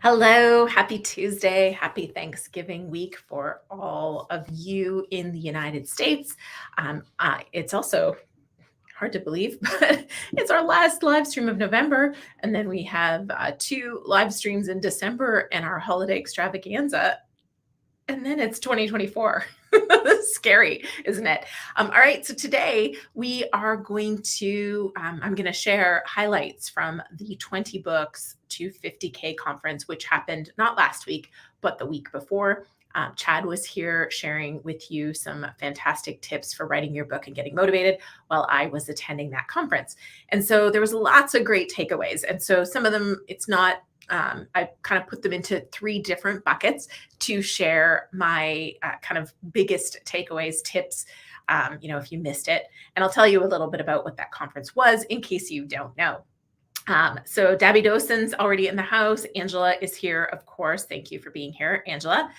Hello, happy Tuesday, happy Thanksgiving week for all of you in the United States. It's also hard to believe, but it's our last live stream of November. And then we have two live streams in December and our holiday extravaganza. And then it's 2024. Scary, isn't it? All right, so today we are I'm going to share highlights from the 20 books to 50K conference, which happened not last week, but the week before. Chad was here sharing with you some fantastic tips for writing your book and getting motivated while I was attending that conference. And so there was lots of great takeaways. And so some of them, I kind of put them into three different buckets to share my kind of biggest takeaways, tips, if you missed it. And I'll tell you a little bit about what that conference was in case you don't know. So Dabby Dawson's already in the house. Angela is here, of course. Thank you for being here, Angela.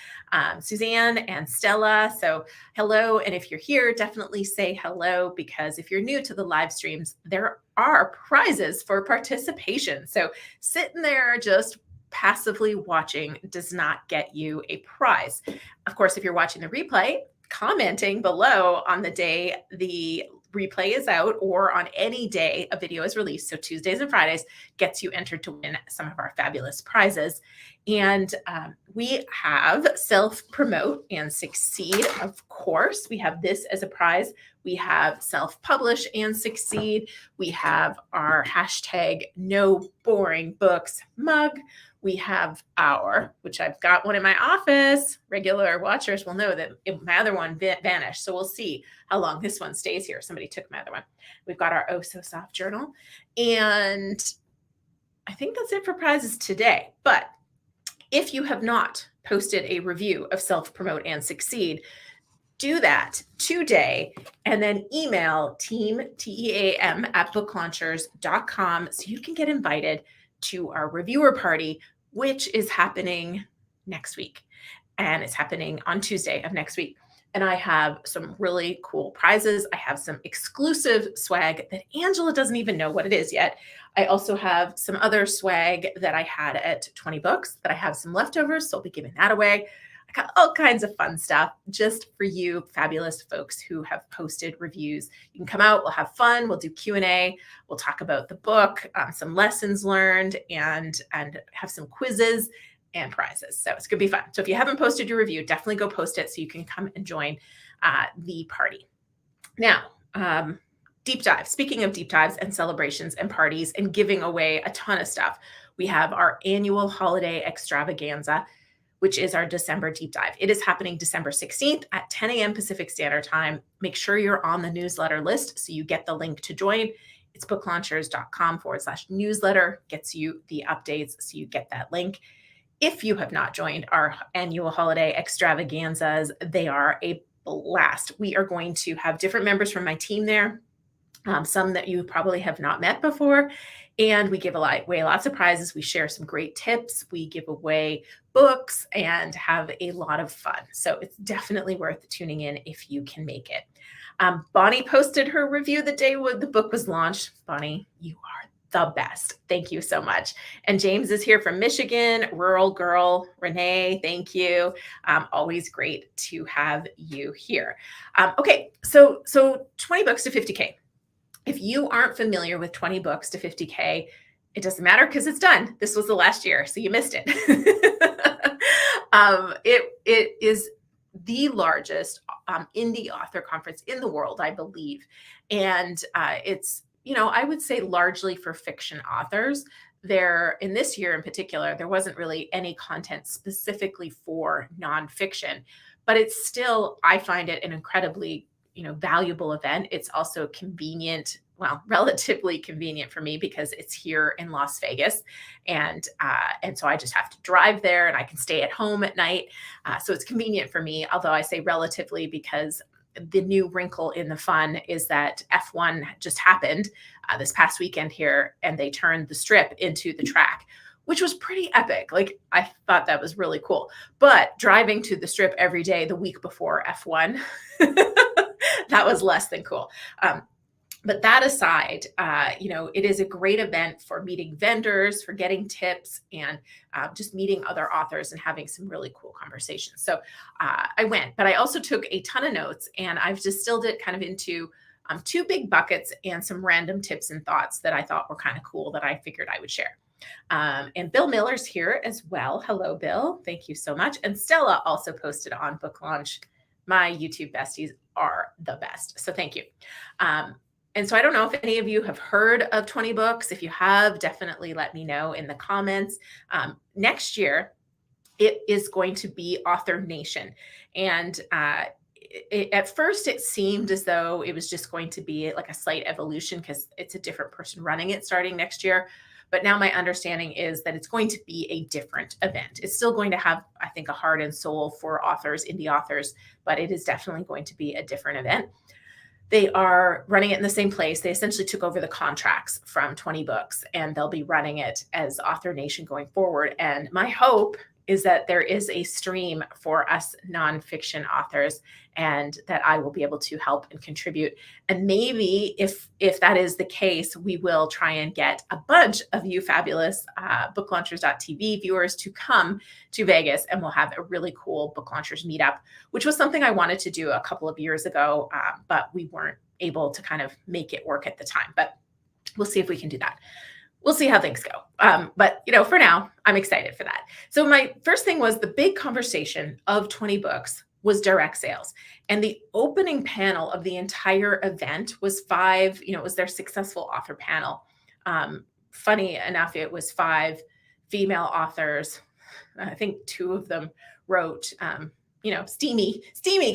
Suzanne and Stella. So hello. And if you're here, definitely say hello, because if you're new to the live streams, there are prizes for participation. So sitting there just passively watching does not get you a prize. Of course, if you're watching the replay, commenting below on the day the replay is out or on any day a video is released, so Tuesdays and Fridays, gets you entered to win some of our fabulous prizes. And we have self-promote and succeed. Of course, we have this as a prize. We have self-publish and succeed. We have our hashtag no boring books mug. We have which I've got one in my office. Regular watchers will know that my other one vanished. So we'll see how long this one stays here. Somebody took my other one. We've got our Oh So Soft journal. And I think that's it for prizes today. But if you have not posted a review of Self-Promote and Succeed, do that today and then email team at booklaunchers.com so you can get invited to our reviewer party, which is happening next week. And it's happening on Tuesday of next week. And I have some really cool prizes. I have some exclusive swag that Angela doesn't even know what it is yet. I also have some other swag that I had at 20 books that I have some leftovers, so I'll be giving that away. I got all kinds of fun stuff just for you fabulous folks who have posted reviews. You can come out, we'll have fun, we'll do Q&A, we'll talk about the book, some lessons learned, and have some quizzes and prizes. So it's going to be fun. So if you haven't posted your review, definitely go post it so you can come and join the party. Now, deep dive. Speaking of deep dives and celebrations and parties and giving away a ton of stuff, we have our annual holiday extravaganza, which is our December deep dive. It is happening December 16th at 10 a.m. Pacific Standard Time. Make sure you're on the newsletter list so you get the link to join. It's booklaunchers.com/newsletter, gets you the updates so you get that link. If you have not joined our annual holiday extravaganzas, they are a blast. We are going to have different members from my team there, some that you probably have not met before. And we give away lots of prizes. We share some great tips. We give away books and have a lot of fun. So it's definitely worth tuning in if you can make it. Bonnie posted her review the day when the book was launched. Bonnie, you are the best. Thank you so much. And James is here from Michigan, rural girl. Renee, thank you. Always great to have you here. Okay, so 20 books to 50K. If you aren't familiar with 20 books to 50K, it doesn't matter because it's done. This was the last year, so you missed it. It is the largest indie author conference in the world, I believe. And it's, I would say largely for fiction authors. In this year in particular, there wasn't really any content specifically for nonfiction, but it's still, I find it an incredibly valuable event. It's also convenient, relatively convenient for me because it's here in Las Vegas. And so I just have to drive there and I can stay at home at night. So it's convenient for me, although I say relatively because the new wrinkle in the fun is that F1 just happened this past weekend here, and they turned the strip into the track, which was pretty epic. Like, I thought that was really cool. But driving to the strip every day the week before F1, that was less than cool. But that aside, it is a great event for meeting vendors, for getting tips, and just meeting other authors and having some really cool conversations. So I went, but I also took a ton of notes, and I've distilled it kind of into two big buckets and some random tips and thoughts that I thought were kind of cool that I figured I would share. And Bill Miller's here as well. Hello, Bill. Thank you so much. And Stella also posted on Book Launch. My YouTube besties are the best. So thank you. And so I don't know if any of you have heard of 20 Books. If you have, definitely let me know in the comments. Next year, it is going to be Author Nation. And at first, it seemed as though it was just going to be like a slight evolution because it's a different person running it starting next year. But now my understanding is that it's going to be a different event. It's still going to have, I think, a heart and soul for authors, indie authors, but it is definitely going to be a different event. They are running it in the same place. They essentially took over the contracts from 20 Books, and they'll be running it as Author Nation going forward. And my hope is that there is a stream for us nonfiction authors, and that I will be able to help and contribute. And maybe if that is the case, we will try and get a bunch of you fabulous booklaunchers.tv viewers to come to Vegas, and we'll have a really cool Book Launchers meetup, which was something I wanted to do a couple of years ago, but we weren't able to kind of make it work at the time. But we'll see if we can do that. We'll see how things go. But for now, I'm excited for that. So my first thing was the big conversation of 20 Books was direct sales. And the opening panel of the entire event was it was their successful author panel. Funny enough, it was 5 female authors. I think 2 of them wrote, steamy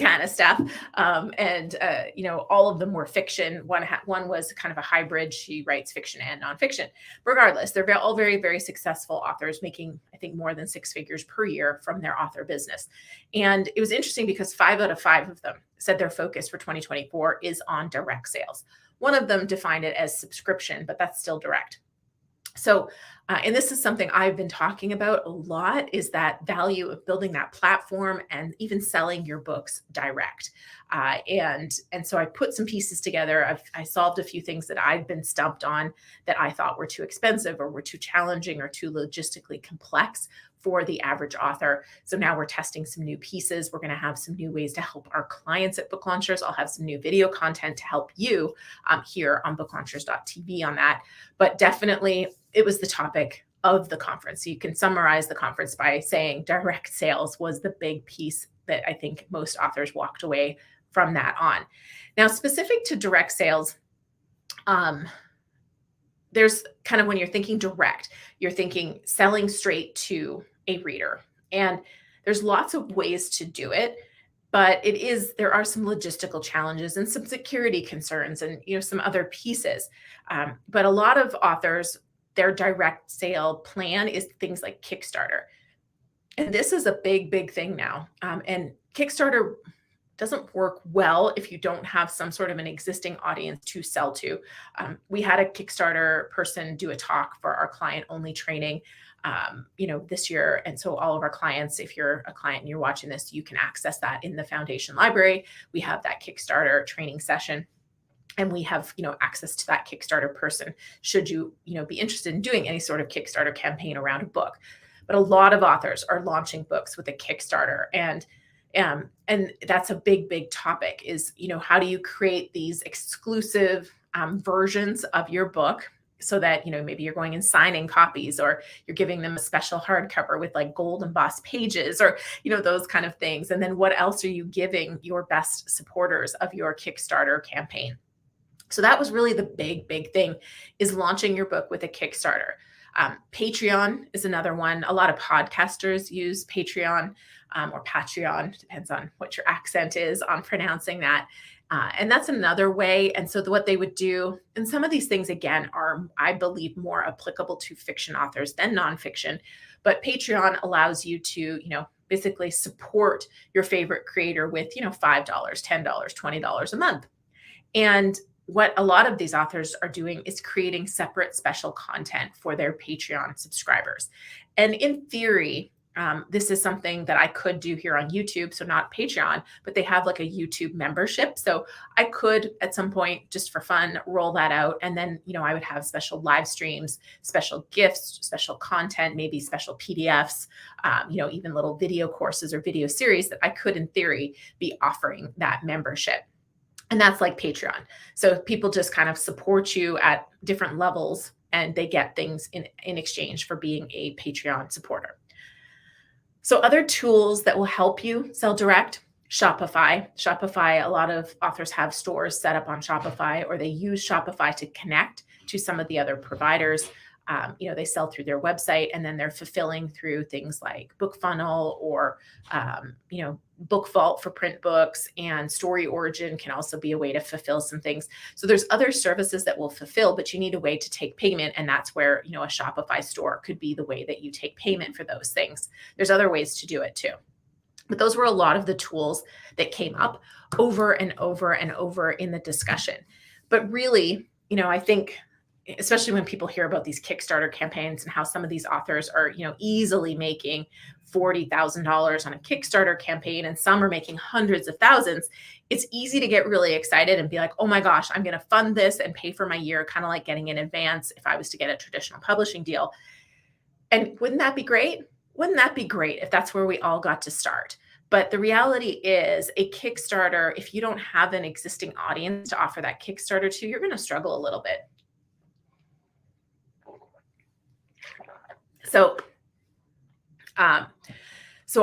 kind of stuff. All of them were fiction. One was kind of a hybrid. She writes fiction and nonfiction. Regardless, they're all very, very successful authors, making, I think, more than 6 figures per year from their author business. And it was interesting because 5 out of 5 of them said their focus for 2024 is on direct sales. One of them defined it as subscription, but that's still direct. So, and this is something I've been talking about a lot, is that value of building that platform and even selling your books direct. And so I put some pieces together. I solved a few things that I'd been stumped on that I thought were too expensive or were too challenging or too logistically complex for the average author. So now we're testing some new pieces. We're going to have some new ways to help our clients at Book Launchers. I'll have some new video content to help you here on booklaunchers.tv on that. But definitely, it was the topic of the conference. So you can summarize the conference by saying direct sales was the big piece that I think most authors walked away from that on. Now, specific to direct sales, there's kind of, when you're thinking direct, you're thinking selling straight to a reader. And there's lots of ways to do it, but there are some logistical challenges and some security concerns and some other pieces. But a lot of authors, their direct sale plan is things like Kickstarter. And this is a big, big thing now. And Kickstarter doesn't work well if you don't have some sort of an existing audience to sell to. We had a Kickstarter person do a talk for our client-only training, this year. And so all of our clients, if you're a client and you're watching this, you can access that in the foundation library. We have that Kickstarter training session. And we have, access to that Kickstarter person should you, be interested in doing any sort of Kickstarter campaign around a book. But a lot of authors are launching books with a Kickstarter. And that's a big, big topic is, how do you create these exclusive versions of your book so that, maybe you're going and signing copies, or you're giving them a special hardcover with like gold embossed pages, or, those kind of things. And then what else are you giving your best supporters of your Kickstarter campaign? So that was really the big, big thing, is launching your book with a Kickstarter. Patreon is another one. A lot of podcasters use Patreon or Patreon, depends on what your accent is on pronouncing that. And that's another way. And so what they would do, and some of these things, again, are, I believe, more applicable to fiction authors than nonfiction. But Patreon allows you to, basically support your favorite creator with, $5, $10, $20 a month. And what a lot of these authors are doing is creating separate special content for their Patreon subscribers. And in theory, This is something that I could do here on YouTube, so not Patreon, but they have like a YouTube membership. So I could at some point, just for fun, roll that out. And then, I would have special live streams, special gifts, special content, maybe special PDFs, even little video courses or video series that I could, in theory, be offering that membership. And that's like Patreon. So people just kind of support you at different levels and they get things in exchange for being a Patreon supporter. So other tools that will help you sell direct, Shopify. Shopify, a lot of authors have stores set up on Shopify, or they use Shopify to connect to some of the other providers. They sell through their website and then they're fulfilling through things like BookFunnel or, Book Vault for print books, and Story Origin can also be a way to fulfill some things. So there's other services that will fulfill, but you need a way to take payment. And that's where, a Shopify store could be the way that you take payment for those things. There's other ways to do it too. But those were a lot of the tools that came up over and over and over in the discussion. But really, I think, especially when people hear about these Kickstarter campaigns and how some of these authors are, easily making $40,000 on a Kickstarter campaign, and some are making hundreds of thousands, it's easy to get really excited and be like, oh my gosh, I'm going to fund this and pay for my year, kind of like getting in advance if I was to get a traditional publishing deal. And wouldn't that be great? Wouldn't that be great if that's where we all got to start? But the reality is, a Kickstarter, if you don't have an existing audience to offer that Kickstarter to, you're going to struggle a little bit. So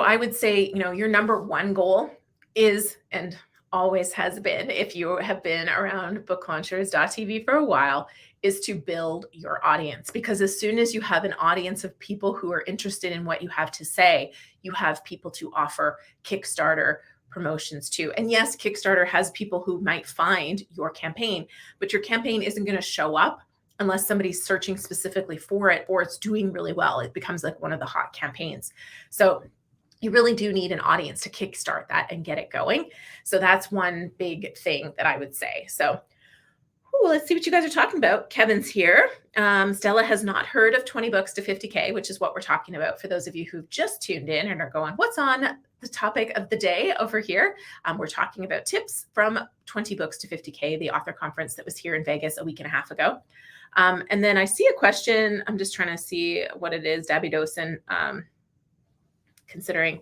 I would say, your number one goal is, and always has been, if you have been around booklaunchers.tv for a while, is to build your audience. Because as soon as you have an audience of people who are interested in what you have to say, you have people to offer Kickstarter promotions to. And yes, Kickstarter has people who might find your campaign, but your campaign isn't going to show up unless somebody's searching specifically for it or it's doing really well. It becomes like one of the hot campaigns. So you really do need an audience to kickstart that and get it going. So that's one big thing that I would say. So let's see what you guys are talking about. Kevin's here. Stella has not heard of 20 books to 50K, which is what we're talking about for those of you who've just tuned in and are going, what's on the topic of the day over here? We're talking about tips from 20 books to 50K, the author conference that was here in Vegas a week and a half ago. And then I see a question. I'm just trying to see what it is. Dabby Dosen, considering.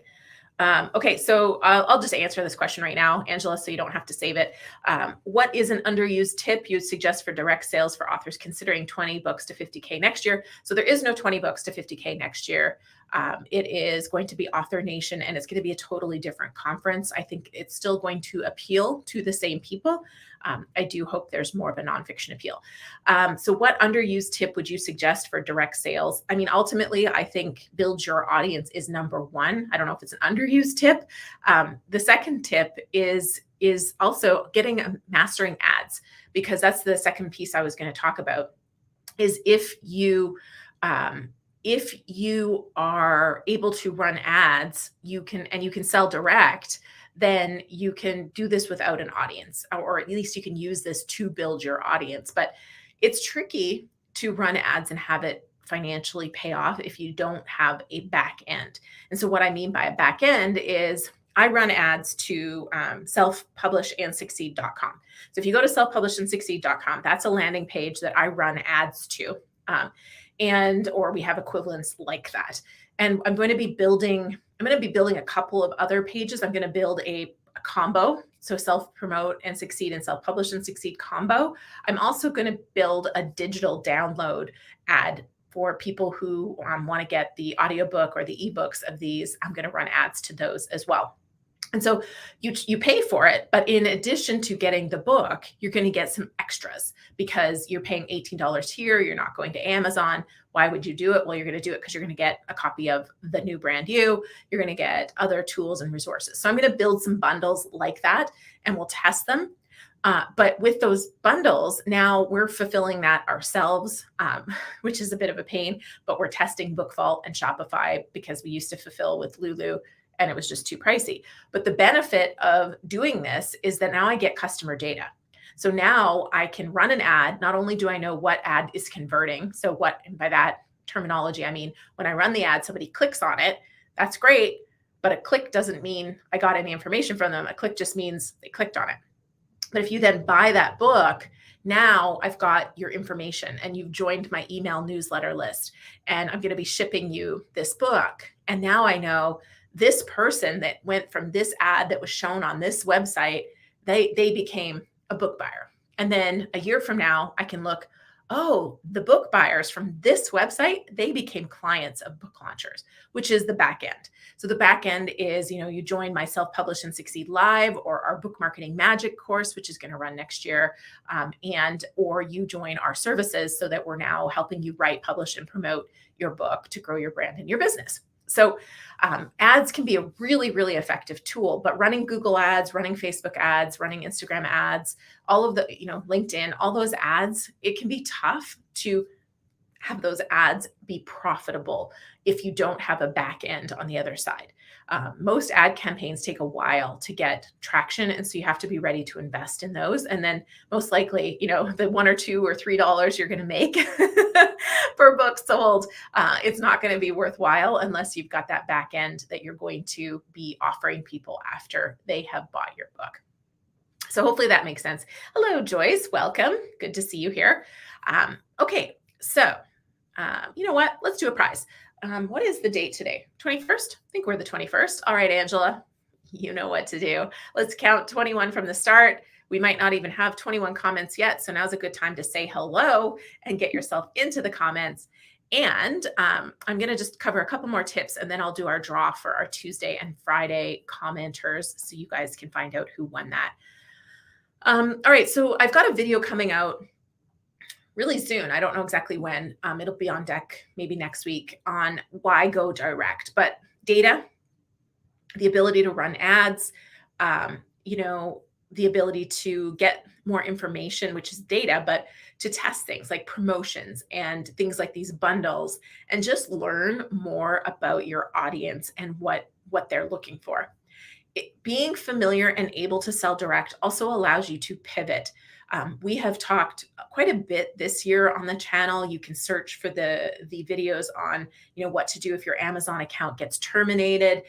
Okay, so I'll just answer this question right now, Angela, so you don't have to save it. What is an underused tip you'd suggest for direct sales for authors considering 20 books to 50K next year? So there is no 20 books to 50K next year. It is going to be Author Nation, and it's going to be a totally different conference. I think it's still going to appeal to the same people. I do hope there's more of a nonfiction appeal. So what underused tip would you suggest for direct sales? I mean, ultimately, I think build your audience is number one. I don't know if it's an underused tip. The second tip is also mastering ads, because that's the second piece I was going to talk about, is if you are able to run ads, you can sell direct, then you can do this without an audience, or at least you can use this to build your audience. But it's tricky to run ads and have it financially pay off if you don't have a back end. And so what I mean by a back end is I run ads to selfpublishandsucceed.com. So if you go to selfpublishandsucceed.com, that's a landing page that I run ads to. Or we have equivalents like that. And I'm going to be building a couple of other pages. I'm going to build a combo. So self-promote and succeed and self-publish and succeed combo. I'm also going to build a digital download ad for people who want to get the audiobook or the ebooks of these. I'm going to run ads to those as well. And so you pay for it, but in addition to getting the book, you're going to get some extras because you're paying $18 here. You're not going to Amazon. Why would you do it? Well, you're going to do it because you're going to get a copy of The New Brand You. You're going to get other tools and resources. So I'm going to build some bundles like that, and we'll test them. But with those bundles, now we're fulfilling that ourselves, which is a bit of a pain, but we're testing Book Vault and Shopify because we used to fulfill with Lulu and it was just too pricey. But the benefit of doing this is that now I get customer data. So now I can run an ad. Not only do I know what ad is converting, and by that terminology, I mean, when I run the ad, somebody clicks on it, That's great, but a click doesn't mean I got any information from them. A click just means they clicked on it. But if you then buy that book, now I've got your information and you've joined my email newsletter list, and I'm going to be shipping you this book. And now I know this person that went from this ad that was shown on this website, they became a book buyer. And then a year from now, I can look, oh, the book buyers from this website, they became clients of Book Launchers, which is the back end. So the back end is, you join my Self-Publish and Succeed Live or our Book Marketing Magic course, which is going to run next year, or you join our services so that we're now helping you write, publish, and promote your book to grow your brand and your business. So ads can be a really, really effective tool, but running Google ads, running Facebook ads, running Instagram ads, all of the, LinkedIn, all those ads, it can be tough to have those ads be profitable if you don't have a back end on the other side. Most ad campaigns take a while to get traction. And so you have to be ready to invest in those. And then most likely, the $1 or $2 or $3 you're going to make per book sold, it's not going to be worthwhile unless you've got that back end that you're going to be offering people after they have bought your book. So hopefully that makes sense. Hello, Joyce. Welcome. Good to see you here. Okay. So, you know what? Let's do a prize. What is the date today? 21st? I think we're the 21st. All right, Angela, you know what to do. Let's count 21 from the start. We might not even have 21 comments yet. So now's a good time to say hello and get yourself into the comments. And I'm going to just cover a couple more tips, and then I'll do our draw for our Tuesday and Friday commenters so you guys can find out who won that. All right, so I've got a video coming out really soon. I don't know exactly when. It'll be on deck maybe next week on why go direct. But data, the ability to run ads, the ability to get more information, which is data, but to test things like promotions and things like these bundles, and just learn more about your audience and what they're looking for. Being familiar and able to sell direct also allows you to pivot. We have talked quite a bit this year on the channel. You can search for the videos on, what to do if your Amazon account gets terminated,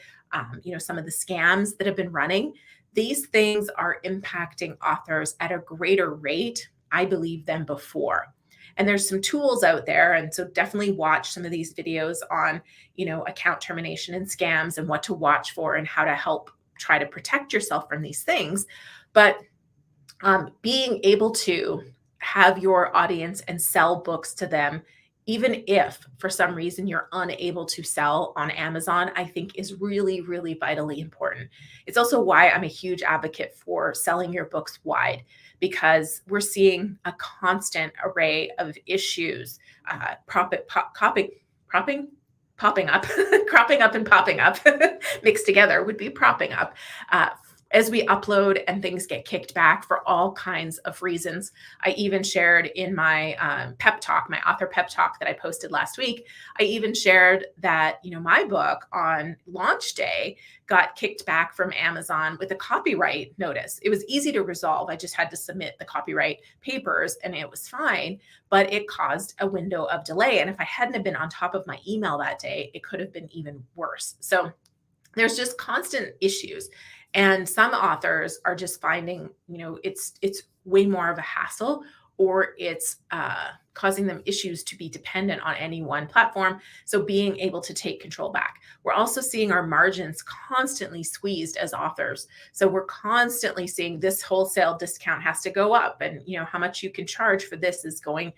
some of the scams that have been running. These things are impacting authors at a greater rate, I believe, than before. And there's some tools out there. And so definitely watch some of these videos on, account termination and scams and what to watch for and how to help try to protect yourself from these things. But being able to have your audience and sell books to them, even if for some reason you're unable to sell on Amazon, I think is really, really vitally important. It's also why I'm a huge advocate for selling your books wide, because we're seeing a constant array of issues popping up, cropping up and popping up, mixed together would be propping up. As we upload and things get kicked back for all kinds of reasons. I even shared in my pep talk, my author pep talk that I posted last week, I even shared that, my book on launch day got kicked back from Amazon with a copyright notice. It was easy to resolve. I just had to submit the copyright papers and it was fine, but it caused a window of delay. And if I hadn't have been on top of my email that day, it could have been even worse. So there's just constant issues. And some authors are just finding, it's way more of a hassle, or it's causing them issues to be dependent on any one platform. So being able to take control back. We're also seeing our margins constantly squeezed as authors. So we're constantly seeing this wholesale discount has to go up, and how much you can charge for this is going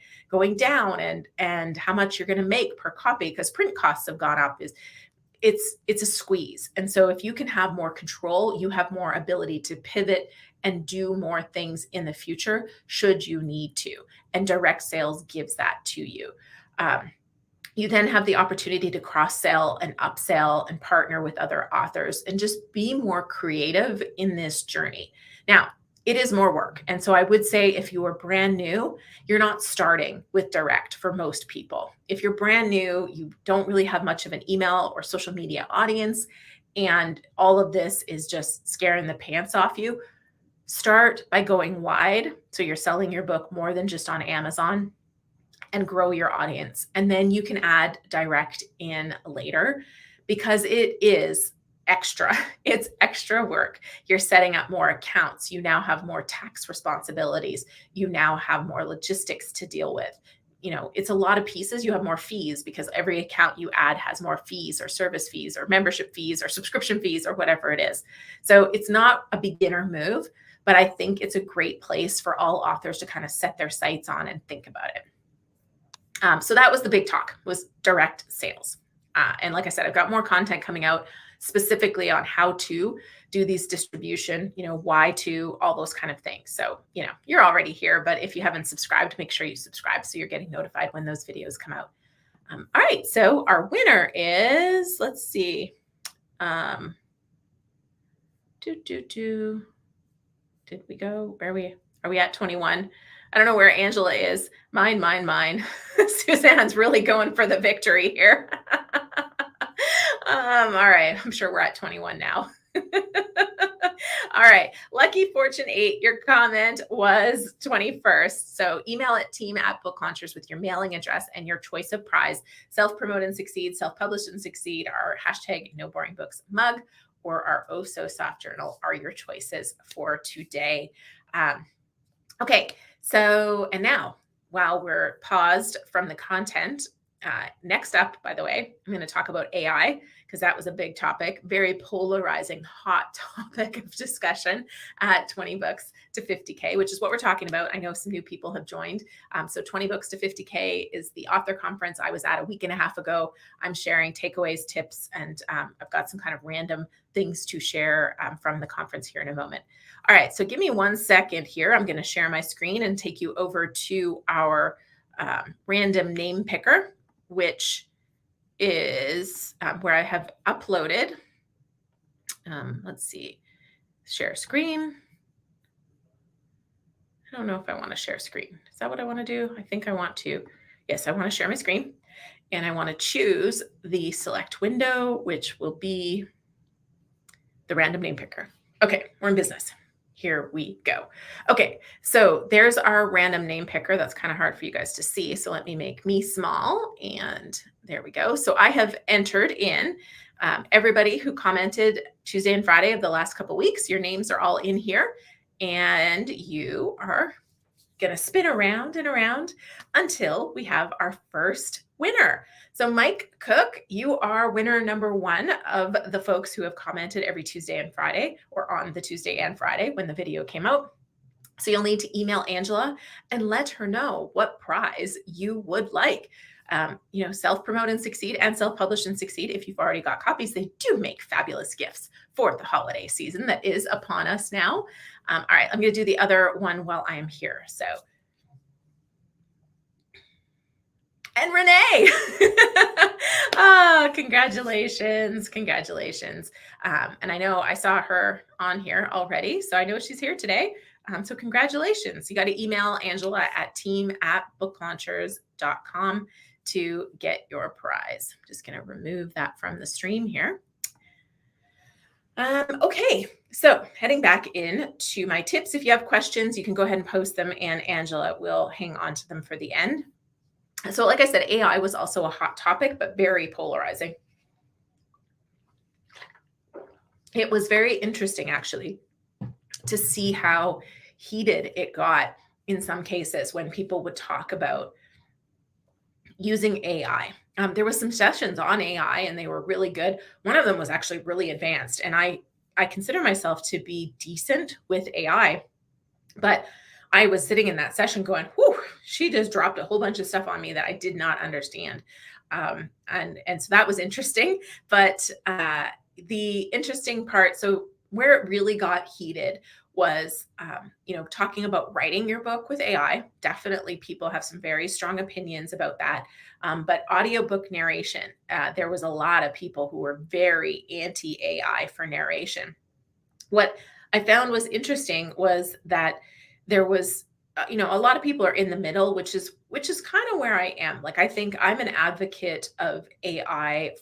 down, and how much you're going to make per copy, because print costs have gone up, it's a squeeze. And so if you can have more control, you have more ability to pivot and do more things in the future should you need to. And direct sales gives that to you. You then have the opportunity to cross-sell and upsell and partner with other authors and just be more creative in this journey. Now, it is more work. And so I would say if you are brand new, you're not starting with direct for most people. If you're brand new, you don't really have much of an email or social media audience, and all of this is just scaring the pants off you, start by going wide. So you're selling your book more than just on Amazon, and grow your audience. And then you can add direct in later. because it is extra. It's extra work. You're setting up more accounts. You now have more tax responsibilities. You now have more logistics to deal with. It's a lot of pieces. You have more fees because every account you add has more fees or service fees or membership fees or subscription fees or whatever it is. So it's not a beginner move, but I think it's a great place for all authors to kind of set their sights on and think about it. So that was the big talk, was direct sales. And like I said, I've got more content coming out specifically on how to do these distribution, why to, all those kind of things. So, you're already here, but if you haven't subscribed, make sure you subscribe so you're getting notified when those videos come out. All right. So our winner is, let's see. Did we go? Are we at 21? I don't know where Angela is. Mine. Suzanne's really going for the victory here. All right. I'm sure we're at 21 now. All right. Lucky Fortune 8, your comment was 21st. So email at team@booklaunchers with your mailing address and your choice of prize. Self-promote and succeed, self-publish and succeed, our hashtag no boring books mug, or our Oh So Soft journal are your choices for today. Okay. So, and now while we're paused from the content, next up, by the way, I'm going to talk about AI because that was a big topic, very polarizing, hot topic of discussion at 20 books to 50K, which is what we're talking about. I know some new people have joined. So 20 books to 50K is the author conference I was at a week and a half ago. I'm sharing takeaways, tips, and I've got some kind of random things to share from the conference here in a moment. All right, so give me 1 second here. I'm going to share my screen and take you over to our random name picker, which is where I have uploaded. Let's see, share screen. I don't know if I want to share screen. Is that what I want to do? I think I want to. Yes, I want to share my screen. And I want to choose the select window, which will be the random name picker. Okay, we're in business. Here we go. Okay, so there's our random name picker. That's kind of hard for you guys to see. So let me make me small, and there we go. So I have entered in everybody who commented Tuesday and Friday of the last couple of weeks. Your names are all in here, and you are going to spin around and around until we have our first winner. So Mike Cook, you are winner number 1 of the folks who have commented every Tuesday and Friday, or on the Tuesday and Friday when the video came out. So you'll need to email Angela and let her know what prize you would like. Self-promote and succeed and self-publish and succeed. If you've already got copies, they do make fabulous gifts for the holiday season that is upon us now. All right, I'm going to do the other one while I am here. So, and Renee, congratulations. And I know I saw her on here already, so I know she's here today. So congratulations. You got to email Angela at team@booklaunchers.com to get your prize. I'm just going to remove that from the stream here. Okay, so heading back in to my tips. If you have questions, you can go ahead and post them, and Angela will hang on to them for the end. So like I said, AI was also a hot topic, but very polarizing. It was very interesting, actually, to see how heated it got in some cases when people would talk about using AI. There was some sessions on AI, and they were really good. One of them was actually really advanced, and I consider myself to be decent with AI, but I was sitting in that session going, whew, she just dropped a whole bunch of stuff on me that I did not understand. And so that was interesting. But the interesting part, so where it really got heated was, talking about writing your book with AI. Definitely people have some very strong opinions about that. But audiobook narration, there was a lot of people who were very anti-AI for narration. What I found was interesting was that there was, a lot of people are in the middle, which is kind of where I am. Like, I think I'm an advocate of AI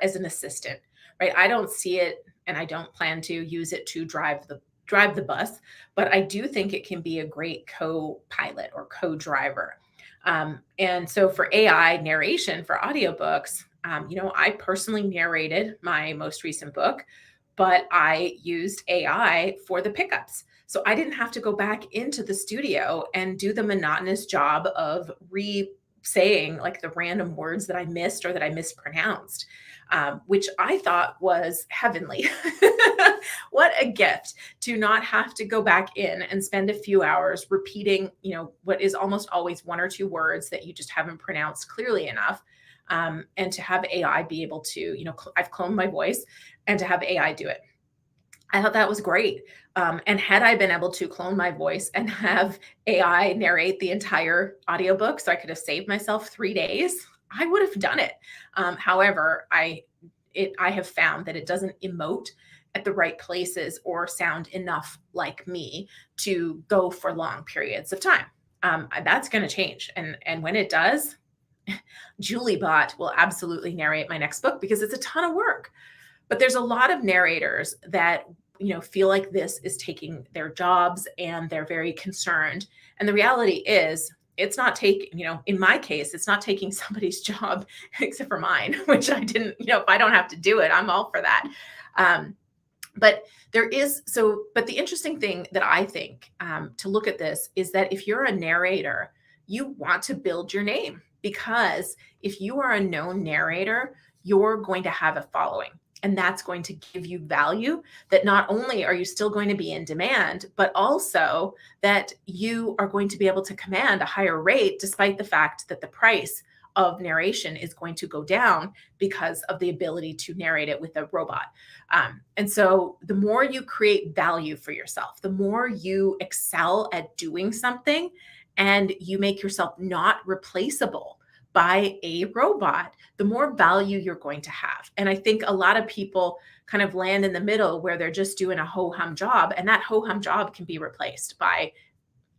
as an assistant, right? I don't see it, and I don't plan to use it to drive the bus, but I do think it can be a great co-pilot or co-driver. And so for AI narration for audiobooks, I personally narrated my most recent book, but I used AI for the pickups. So I didn't have to go back into the studio and do the monotonous job of saying like the random words that I missed or that I mispronounced, which I thought was heavenly. What a gift to not have to go back in and spend a few hours repeating, what is almost always one or two words that you just haven't pronounced clearly enough. And to have AI be able to, I've cloned my voice and to have AI do it. I thought that was great. And had I been able to clone my voice and have AI narrate the entire audiobook so I could have saved myself 3 days, I would have done it. However, I have found that it doesn't emote at the right places or sound enough like me to go for long periods of time. That's going to change, and when it does, Julie Bot will absolutely narrate my next book because it's a ton of work. But there's a lot of narrators that feel like this is taking their jobs and they're very concerned. And the reality is it's not taking, in my case, it's not taking somebody's job except for mine, which I didn't, if I don't have to do it, I'm all for that. But the interesting thing that I think to look at this is that if you're a narrator, you want to build your name, because if you are a known narrator, you're going to have a following. And that's going to give you value, that not only are you still going to be in demand, but also that you are going to be able to command a higher rate, despite the fact that the price of narration is going to go down because of the ability to narrate it with a robot. And so the more you create value for yourself, the more you excel at doing something and you make yourself not replaceable by a robot, the more value you're going to have. And I think a lot of people kind of land in the middle where they're just doing a ho-hum job, and that ho-hum job can be replaced by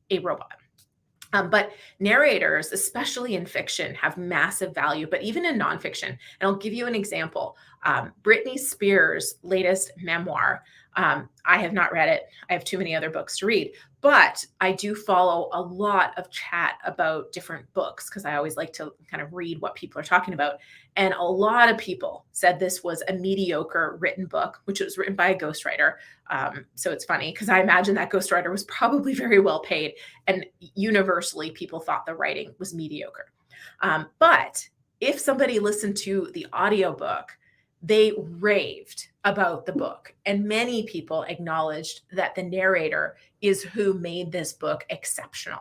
a robot. But narrators, especially in fiction, have massive value, but even in nonfiction. And I'll give you an example. Britney Spears' latest memoir. I have not read it. I have too many other books to read, but I do follow a lot of chat about different books because I always like to kind of read what people are talking about. And a lot of people said this was a mediocre written book, which was written by a ghostwriter. So it's funny because I imagine that ghostwriter was probably very well paid, and universally people thought the writing was mediocre. But if somebody listened to the audiobook, they raved about the book, and many people acknowledged that the narrator is who made this book exceptional.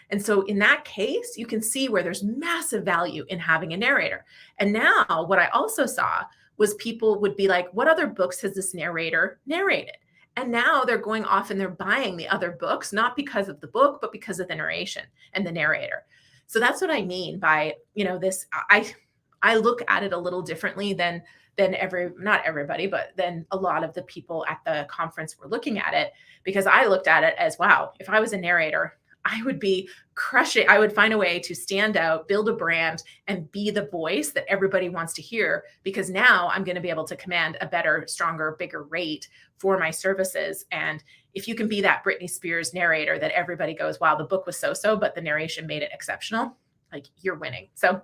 And so in that case, you can see where there's massive value in having a narrator. And now what I also saw was people would be like, what other books has this narrator narrated? And now they're going off and they're buying the other books, not because of the book, but because of the narration and the narrator. So that's what I mean by, this. I look at it a little differently than not everybody, but then a lot of the people at the conference were looking at it, because I looked at it as, wow, if I was a narrator, I would be crushing. I would find a way to stand out, build a brand, and be the voice that everybody wants to hear, because now I'm going to be able to command a better, stronger, bigger rate for my services. And if you can be that Britney Spears narrator that everybody goes, wow, the book was so-so, but the narration made it exceptional, like, you're winning. So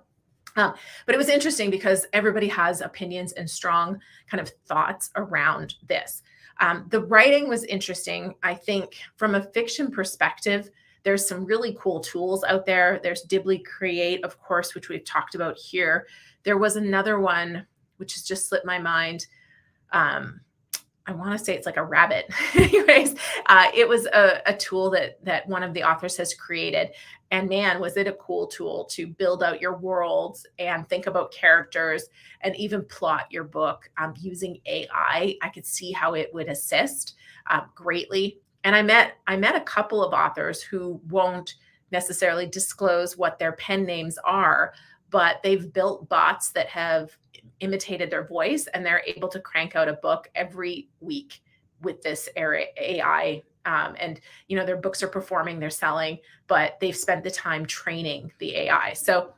but it was interesting because everybody has opinions and strong kind of thoughts around this. The writing was interesting. I think from a fiction perspective, there's some really cool tools out there. There's Dibbly Create, of course, which we've talked about here. There was another one, which has just slipped my mind. I want to say it's like a rabbit. Anyways, it was a tool that one of the authors has created. And man, was it a cool tool to build out your worlds and think about characters and even plot your book using AI. I could see how it would assist greatly. And I met a couple of authors who won't necessarily disclose what their pen names are, but they've built bots that have imitated their voice, and they're able to crank out a book every week with this AI. And their books are performing, they're selling, but they've spent the time training the AI. So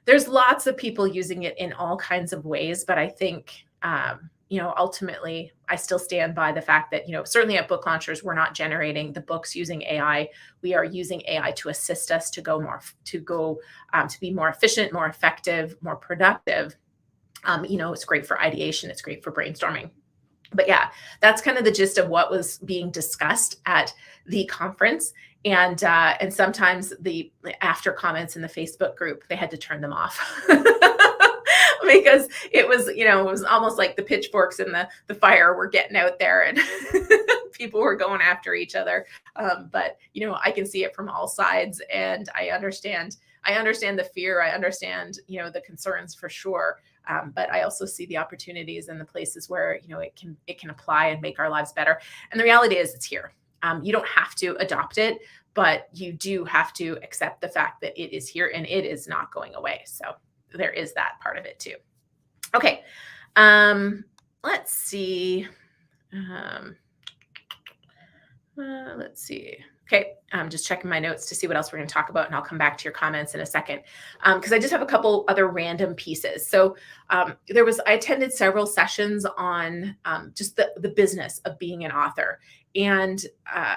there's lots of people using it in all kinds of ways, but I think ultimately, I still stand by the fact that, certainly at Book Launchers, we're not generating the books using AI. We are using AI to assist us to to be more efficient, more effective, more productive. It's great for ideation. It's great for brainstorming. But yeah, that's kind of the gist of what was being discussed at the conference. And sometimes the after comments in the Facebook group, they had to turn them off. Because it was almost like the pitchforks and the fire were getting out there, and people were going after each other. But I can see it from all sides, and I understand the fear. I understand the concerns for sure. But I also see the opportunities and the places where it can apply and make our lives better. And the reality is, it's here. You don't have to adopt it, but you do have to accept the fact that it is here and it is not going away. So there is that part of it too. Okay. Let's see. Let's see. Okay, I'm just checking my notes to see what else we're going to talk about, and I'll come back to your comments in a second, because I just have a couple other random pieces. So I attended several sessions on just the business of being an author, and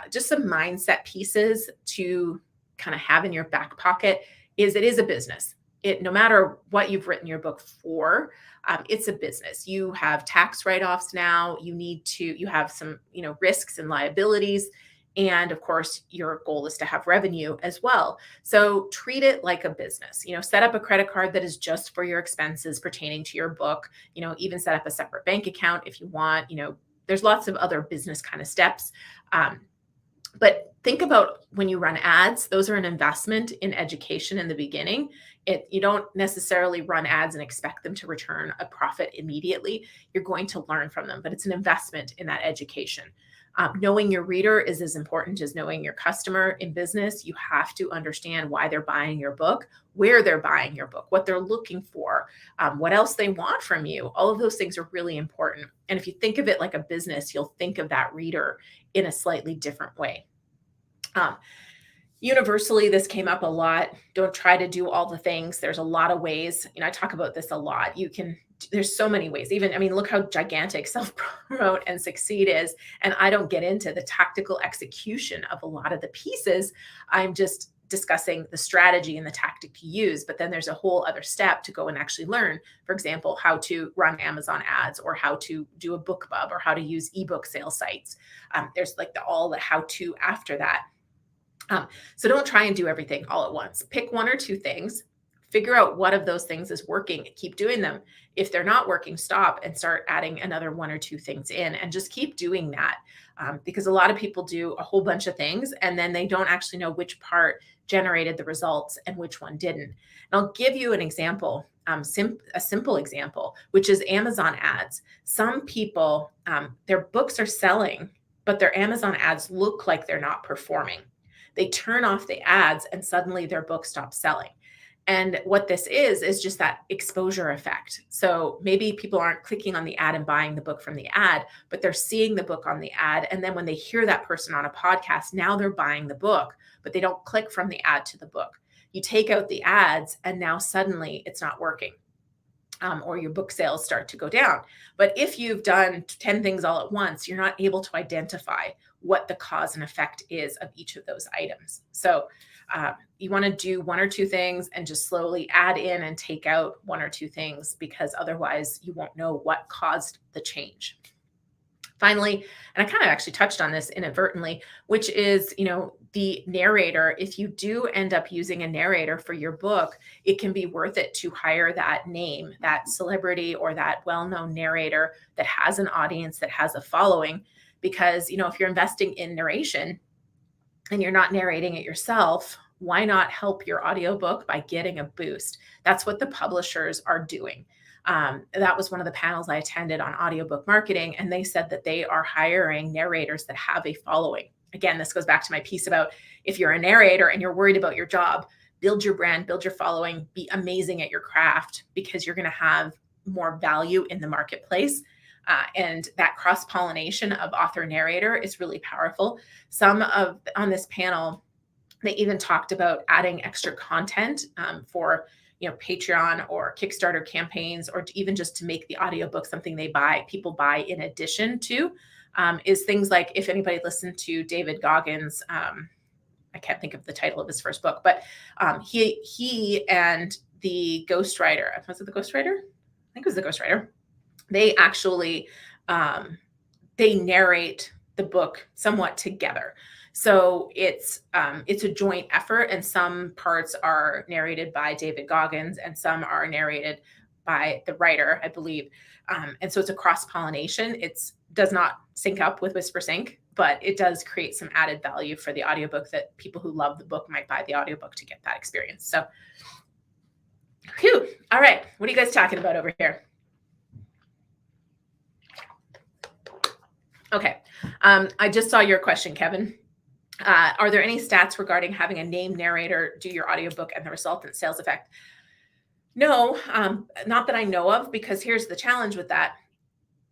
just some mindset pieces to kind of have in your back pocket. It is a business. No matter what you've written your book for, it's a business. You have tax write-offs now. You have some risks and liabilities. And of course, your goal is to have revenue as well. So treat it like a business. Set up a credit card that is just for your expenses pertaining to your book. Even set up a separate bank account if you want. There's lots of other business kind of steps. But think about when you run ads, those are an investment in education in the beginning. You don't necessarily run ads and expect them to return a profit immediately. You're going to learn from them, but it's an investment in that education. Knowing your reader is as important as knowing your customer. In business, you have to understand why they're buying your book, where they're buying your book, what they're looking for, what else they want from you. All of those things are really important. And if you think of it like a business, you'll think of that reader in a slightly different way. Universally, this came up a lot. Don't try to do all the things. There's a lot of ways. I talk about this a lot. There's so many ways. Look how gigantic Self-Promote and Succeed is. And I don't get into the tactical execution of a lot of the pieces. I'm just discussing the strategy and the tactic to use. But then there's a whole other step to go and actually learn, for example, how to run Amazon ads, or how to do a BookBub, or how to use ebook sales sites. There's all the how-to after that. So don't try and do everything all at once. Pick one or two things, figure out what of those things is working, keep doing them. If they're not working, stop and start adding another one or two things in, and just keep doing that. Because a lot of people do a whole bunch of things and then they don't actually know which part generated the results and which one didn't. And I'll give you an example, a simple example, which is Amazon ads. Some people, their books are selling, but their Amazon ads look like they're not performing. They turn off the ads and suddenly their book stops selling. And what this is just that exposure effect. So maybe people aren't clicking on the ad and buying the book from the ad, but they're seeing the book on the ad. And then when they hear that person on a podcast, now they're buying the book, but they don't click from the ad to the book. You take out the ads and now suddenly it's not working. Or your book sales start to go down. But if you've done 10 things all at once, you're not able to identify what the cause and effect is of each of those items. So you want to do one or two things and just slowly add in and take out one or two things, because otherwise you won't know what caused the change. Finally, and I kind of actually touched on this inadvertently, which is, the narrator. If you do end up using a narrator for your book, it can be worth it to hire that name, that celebrity, or that well-known narrator that has an audience, that has a following. Because, if you're investing in narration and you're not narrating it yourself, why not help your audiobook by getting a boost? That's what the publishers are doing. That was one of the panels I attended on audiobook marketing, and they said that they are hiring narrators that have a following. Again, this goes back to my piece about, if you're a narrator and you're worried about your job, build your brand, build your following, be amazing at your craft, because you're going to have more value in the marketplace. And that cross-pollination of author narrator is really powerful. On this panel, they even talked about adding extra content for Patreon or Kickstarter campaigns, or even just to make the audiobook something people buy in addition to, is things like, if anybody listened to David Goggins, I can't think of the title of his first book, but he and the ghostwriter, was it the ghostwriter? I think it was the ghostwriter. They actually, they narrate the book somewhat together. So it's a joint effort, and some parts are narrated by David Goggins and some are narrated by the writer, I believe. And so it's a cross-pollination. It does not sync up with WhisperSync, but it does create some added value for the audiobook that people who love the book might buy the audiobook to get that experience. So, all right. What are you guys talking about over here? Okay. I just saw your question, Kevin. Are there any stats regarding having a named narrator do your audiobook and the resultant sales effect? No, not that I know of, because here's the challenge with that.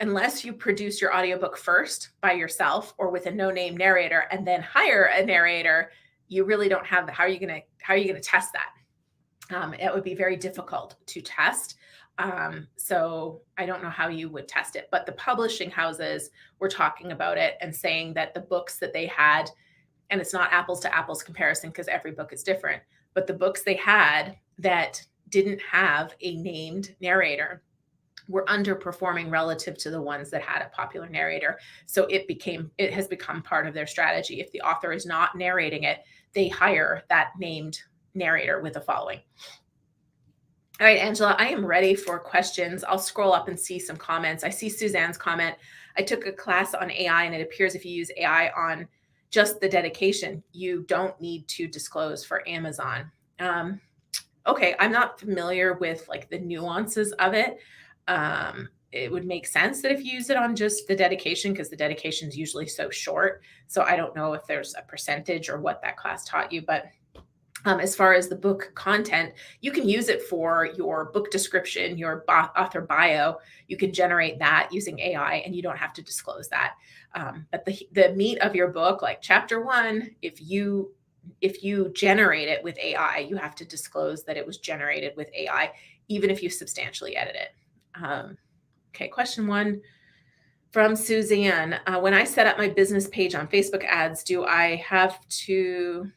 Unless you produce your audiobook first by yourself or with a no-name narrator and then hire a narrator, you really don't have how are you going to test that? It would be very difficult to test. So I don't know how you would test it, but the publishing houses were talking about it and saying that the books that they had, and it's not apples to apples comparison because every book is different, but the books they had that didn't have a named narrator were underperforming relative to the ones that had a popular narrator. So it has become part of their strategy. If the author is not narrating it, they hire that named narrator with a following. All right, Angela, I am ready for questions. I'll scroll up and see some comments. I see Suzanne's comment. I took a class on AI, and it appears if you use AI on just the dedication, you don't need to disclose for Amazon. Okay, I'm not familiar with like the nuances of it. It would make sense that if you use it on just the dedication, because the dedication is usually so short. So I don't know if there's a percentage or what that class taught you, but as far as the book content, you can use it for your book description, your author bio. You can generate that using AI, and you don't have to disclose that. But the meat of your book, like chapter 1, if you generate it with AI, you have to disclose that it was generated with AI, even if you substantially edit it. Okay, question 1 from Suzanne. When I set up my business page on Facebook ads, do I have to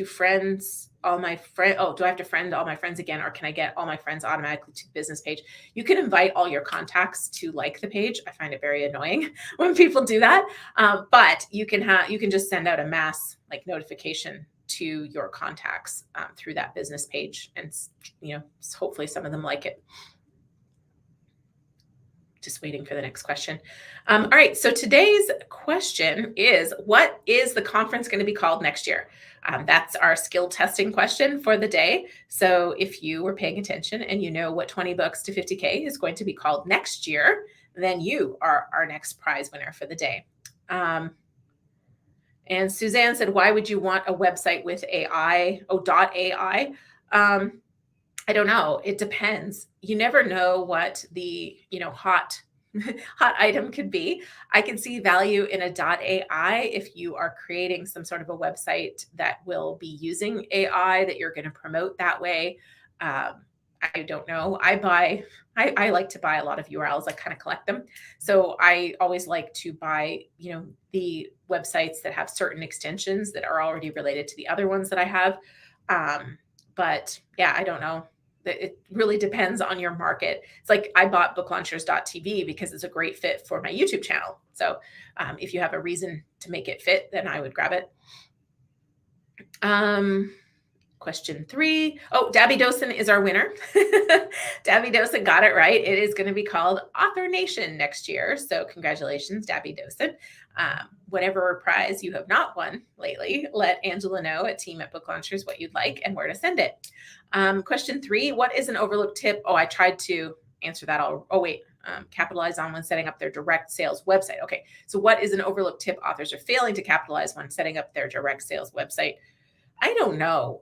friend all my friends? Oh, do I have to friend all my friends again, or can I get all my friends automatically to the business page? You can invite all your contacts to like the page. I find it very annoying when people do that. But you can just send out a mass like notification to your contacts through that business page, and hopefully some of them like it. Just waiting for the next question. All right, so today's question is, what is the conference going to be called next year? That's our skill testing question for the day. So if you were paying attention and you know what 20 Books to 50K is going to be called next year, then you are our next prize winner for the day. And Suzanne said, why would you want a website with AI? Oh, .ai. I don't know. It depends. You never know what the hot item could be. I can see value in a .ai if you are creating some sort of a website that will be using AI that you're going to promote that way. I don't know. I like to buy a lot of URLs. I kind of collect them. So I always like to buy, the websites that have certain extensions that are already related to the other ones that I have. But yeah, I don't know. It really depends on your market. It's like I bought booklaunchers.tv because it's a great fit for my YouTube channel. So if you have a reason to make it fit, then I would grab it. Question 3. Oh, Dabby Dosen is our winner. Dabby Dosen got it right. It is going to be called Author Nation next year. So congratulations, Dabby Dosen. Whatever prize you have not won lately, let Angela know at team@booklaunchers what you'd like and where to send it. Question 3, what is an overlooked tip? Oh, I tried to answer that all. Oh, wait. Capitalize on when setting up their direct sales website. Okay. So what is an overlooked tip authors are failing to capitalize when setting up their direct sales website? I don't know,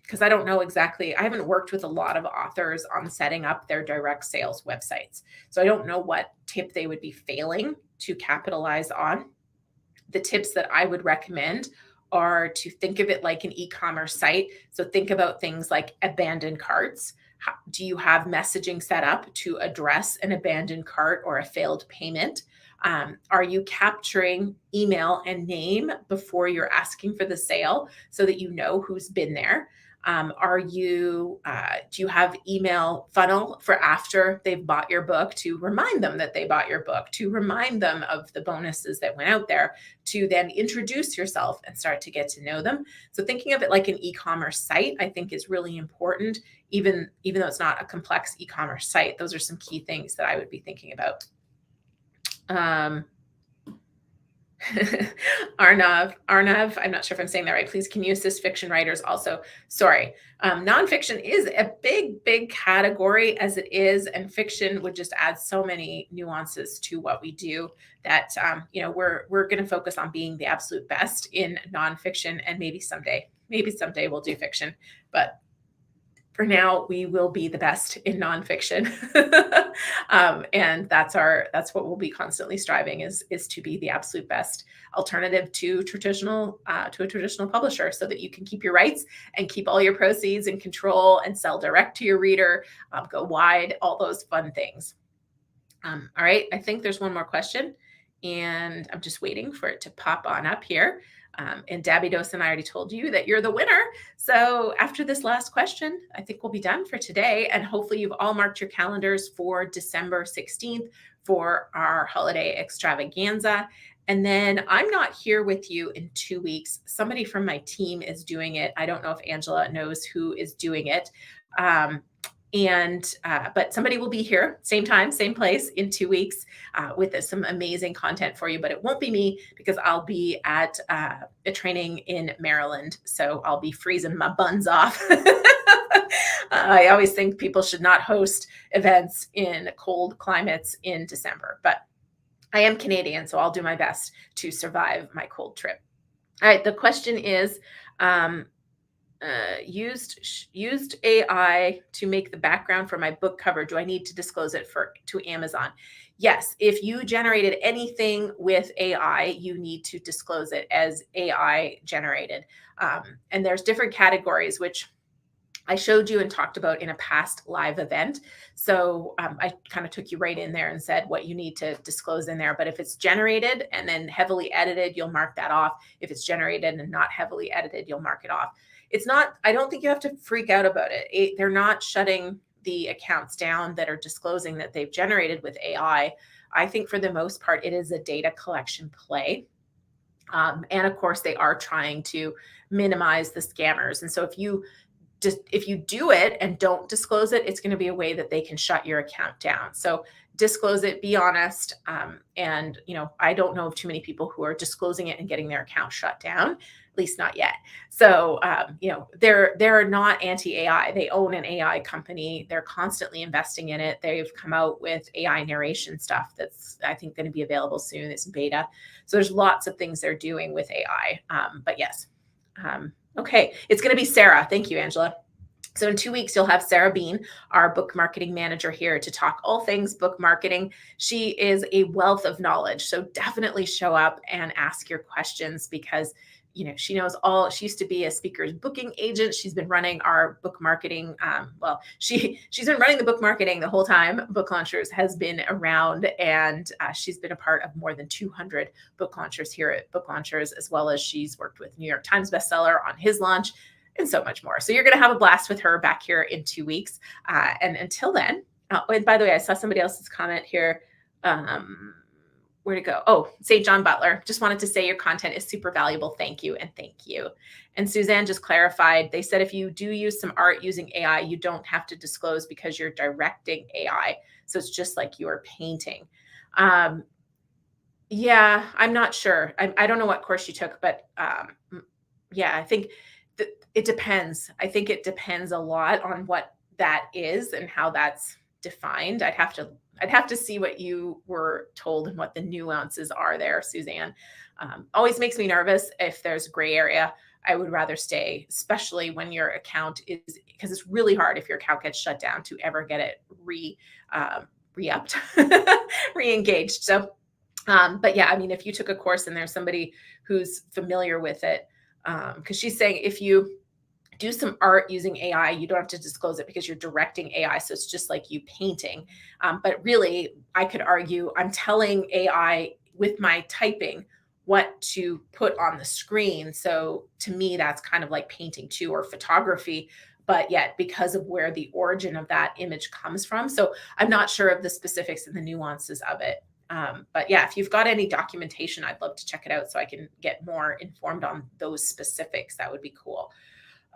because I don't know exactly. I haven't worked with a lot of authors on setting up their direct sales websites. So I don't know what tip they would be failing to capitalize on. The tips that I would recommend are to think of it like an e-commerce site. So think about things like abandoned carts. Do you have messaging set up to address an abandoned cart or a failed payment? Are you capturing email and name before you're asking for the sale so that you know who's been there? Do you have email funnel for after they've bought your book to remind them that they bought your book, to remind them of the bonuses that went out there, to then introduce yourself and start to get to know them? So thinking of it like an e-commerce site, I think is really important, even though it's not a complex e-commerce site. Those are some key things that I would be thinking about. Um, Arnav, I'm not sure if I'm saying that right. Please, can you assist fiction writers also? Sorry. Nonfiction is a big category as it is, and fiction would just add so many nuances to what we do that we're going to focus on being the absolute best in nonfiction, and maybe someday we'll do fiction, but for now, we will be the best in nonfiction, and that's what we'll be constantly striving is to be the absolute best alternative to a traditional publisher, so that you can keep your rights and keep all your proceeds in control and sell direct to your reader, go wide, all those fun things. All right, I think there's one more question, and I'm just waiting for it to pop on up here. And Dabidos and I already told you that you're the winner. So after this last question, I think we'll be done for today. And hopefully you've all marked your calendars for December 16th for our holiday extravaganza. And then I'm not here with you in 2 weeks. Somebody from my team is doing it. I don't know if Angela knows who is doing it. But somebody will be here, same time, same place in 2 weeks with some amazing content for you. But it won't be me, because I'll be at a training in Maryland. So I'll be freezing my buns off. I always think people should not host events in cold climates in December, but I am Canadian, so I'll do my best to survive my cold trip. All right, the question is, used AI to make the background for my book cover. Do I need to disclose it to Amazon? Yes. If you generated anything with AI, you need to disclose it as AI generated. And there's different categories, which I showed you and talked about in a past live event. So I kind of took you right in there and said what you need to disclose in there. But if it's generated and then heavily edited, you'll mark that off. If it's generated and not heavily edited, you'll mark it off. It's not, I don't think you have to freak out about it. They're not shutting the accounts down that are disclosing that they've generated with AI. I think for the most part, it is a data collection play. And of course, they are trying to minimize the scammers. And so if you do it and don't disclose it, it's going to be a way that they can shut your account down. So disclose it, be honest. And, I don't know of too many people who are disclosing it and getting their account shut down, at least not yet. So, they're not anti-AI. They own an AI company. They're constantly investing in it. They've come out with AI narration stuff that's, I think, going to be available soon. It's beta. So there's lots of things they're doing with AI. But yes. Okay, it's going to be Sarah. Thank you, Angela. So in 2 weeks, you'll have Sarah Bean, our book marketing manager, here to talk all things book marketing. She is a wealth of knowledge. So definitely show up and ask your questions, because she knows all. She used to be a speaker's booking agent. She's been running our book marketing. She's been running the book marketing the whole time Book Launchers has been around, and she's been a part of more than 200 book launchers here at Book Launchers, as well as she's worked with New York Times bestseller on his launch and so much more. So you're going to have a blast with her back here in 2 weeks. And until then, and by the way, I saw somebody else's comment here. Where to go? Oh, St. John Butler. Just wanted to say your content is super valuable. Thank you. And thank you. And Suzanne just clarified. They said if you do use some art using AI, you don't have to disclose because you're directing AI. So it's just like you're painting. Yeah, I'm not sure. I don't know what course you took, but yeah, I think it depends. I think it depends a lot on what that is and how that's defined. I'd have to see what you were told and what the nuances are there, Suzanne. Always makes me nervous if there's gray area. I would rather stay, especially when your account is, because it's really hard if your account gets shut down to ever get it re-upped, re-engaged. So, but yeah, I mean, if you took a course and there's somebody who's familiar with it, Because she's saying if you do some art using AI, you don't have to disclose it because you're directing AI. So it's just like you painting. But really, I could argue I'm telling AI with my typing what to put on the screen. So to me, that's kind of like painting too, or photography. But yet, because of where the origin of that image comes from. So I'm not sure of the specifics and the nuances of it. But yeah, if you've got any documentation, I'd love to check it out so I can get more informed on those specifics. That would be cool.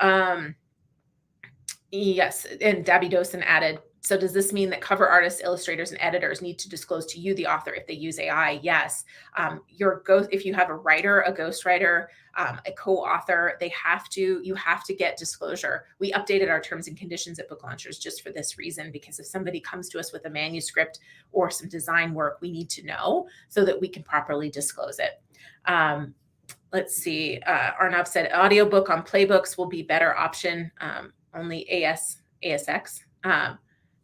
Um, yes, and Dabby Dosen added, so does this mean that cover artists, illustrators, and editors need to disclose to you, the author, if they use AI? Yes. If you have a writer, a ghostwriter, a co-author, you have to get disclosure. We updated our terms and conditions at Book Launchers just for this reason, because if somebody comes to us with a manuscript or some design work, we need to know so that we can properly disclose it. Let's see. Arnav said audiobook on playbooks will be better option. Only ASX.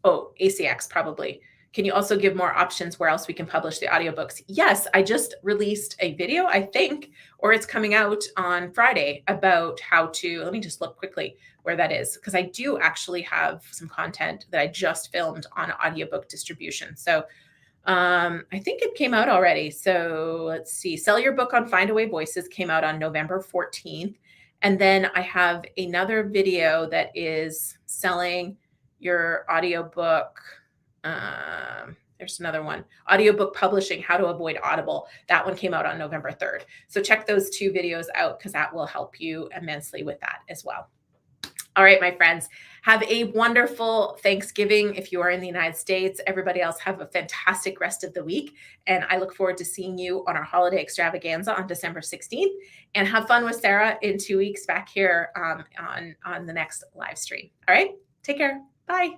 ACX probably. Can you also give more options where else we can publish the audiobooks? Yes, I just released a video, I think, or it's coming out on Friday about how to, let me just look quickly where that is, because I do actually have some content that I just filmed on audiobook distribution. So I think it came out already. So let's see. Sell Your Book on Findaway Voices came out on November 14th. And then I have another video that is selling your audiobook. There's another one. Audiobook publishing, how to avoid Audible. That one came out on November 3rd. So check those two videos out because that will help you immensely with that as well. All right, my friends, have a wonderful Thanksgiving if you are in the United States. Everybody else have a fantastic rest of the week. And I look forward to seeing you on our holiday extravaganza on December 16th. And have fun with Sarah in 2 weeks back here on the next live stream. All right, take care. Bye.